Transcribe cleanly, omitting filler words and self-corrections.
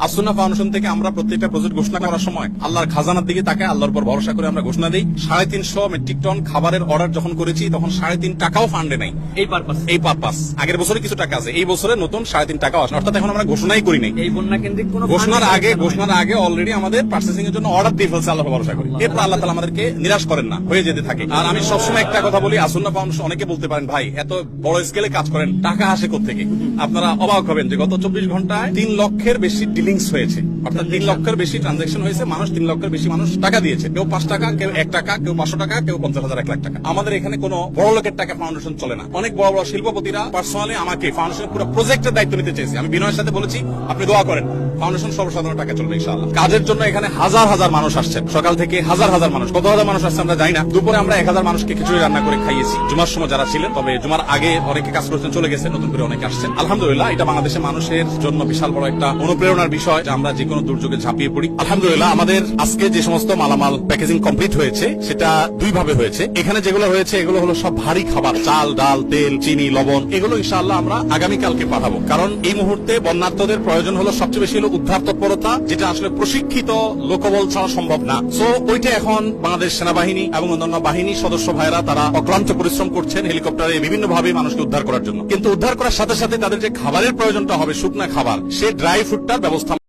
As-Sunnah foundation থেকে আমরা প্রত্যেকটা প্রজেক্ট ঘোষণা করার সময় আল্লাহর খাজানার দিকে তাকে আল্লাহর উপর ভরসা করে আমরা ঘোষণা দিই। 350 মেট্রিক টন খাবারের অর্ডার যখন করেছি তখন 3.5 টাকাও ফান্ডে নাই। এই পারপাস আগের বছরে কিছু টাকা আছে, এই বছরে নতুন 3.5 টাকাও আসে, অর্থাৎ এখন আমরা ঘোষণাই করি নাই। এই বন্যা কেন্দ্রিক কোনো ঘোষণার আগে অলরেডি আমাদের পার্চেসিং এর জন্য অর্ডার দিয়ে ফেলছে, আল্লাহর ভরসা করি। এরপর আল্লাহ তাআলা আমাদেরকে নিরাশ করেন না, হয়ে যেতে থাকে। আর আমি সবসময় একটা কথা বলি, আসুন্না ফাউন্ডেশন, অনেকে বলতে পারেন ভাই এত বড় স্কেলে কাজ করেন, টাকা আসে কোত্থেকে? আপনারা অবাক হবেন যে গত 24 ঘন্টায় 3 লক্ষের বেশি ডিলিংস হয়েছে, অর্থাৎ 3 লক্ষের বেশি ট্রানজাকশন হয়েছে। মানুষ 3 লক্ষের বেশি মানুষ টাকা দিয়েছে, কেউ 5 টাকা, কেউ 1 টাকা, কেউ 500 টাকা, কেউ 50,000, 1 লাখ টাকা। আমাদের এখানে কোনো বড় লোকের টাকা ফাউন্ডেশন চলে না। অনেক বড় বড় শিল্পপতিরা পার্সোনালি আমাকে ফাউন্ডেশনের পুরো প্রজেক্টের দায়িত্ব নিতে চেয়েছে। আমি বিনয়ের সাথে বলেছি আপনি দোয়া করেন, ফাউন্ডেশন সর্বসাধারণ টাকা চলবে ইনশাআল্লাহ। কাজের জন্য এখানে হাজার হাজার মানুষ আসছেন, সকাল থেকে হাজার হাজার মানুষ, কত হাজার মানুষ আসছে আমরা জানি না। দুপুরে আমরা 1000 মানুষকে খিচুড়ি রান্না করে খাইয়েছি, জুমার সময় যারা ছিলেন। তবে জুমার আগে অনেকে কাজ করছেন, চলে গেছেন, নতুন করে অনেকে আসছেন। আলহামদুলিল্লাহ, এটা বাংলাদেশের মানুষের জন্য বিশাল বড় একটা অনুপ্রেরণার বিষয় যে আমরা যে কোনো দুর্যোগে ঝাঁপিয়ে পড়ি। আলহামদুলিল্লাহ, আমাদের আজকে যে সমস্ত মালামাল প্যাকেজিং কমপ্লিট হয়েছে সেটা দুই ভাবে হয়েছে। এখানে যেগুলো হয়েছে এগুলো হলো সব ভারী খাবার, চাল, ডাল, তেল, চিনি, লবণ। এগুলো ইনশাআল্লাহ আমরা আগামীকালকে পাঠাবো, কারণ এই মুহূর্তে বন্যার্তদের প্রয়োজন হলো সবচেয়ে বেশি হলো উদ্ধার তৎপরতা, যেটা আসলে প্রশিক্ষিত লোকবল ছাড়া সম্ভব না। সো ওইটা এখন বাংলাদেশ সেনাবাহিনী এবং অন্যান্য বাহিনীর সদস্য ভাইরা তারা অক্লান্ত পরিশ্রম করছেন হেলিকপ্টারে বিভিন্ন ভাবে মানুষকে উদ্ধার করার জন্য। কিন্তু উদ্ধার করার সাথে সাথে তাদের যে খাবারের প্রয়োজনটা হবে, শুকনা খাবার, সে ড্রাই ফুডটার ব্যবস্থা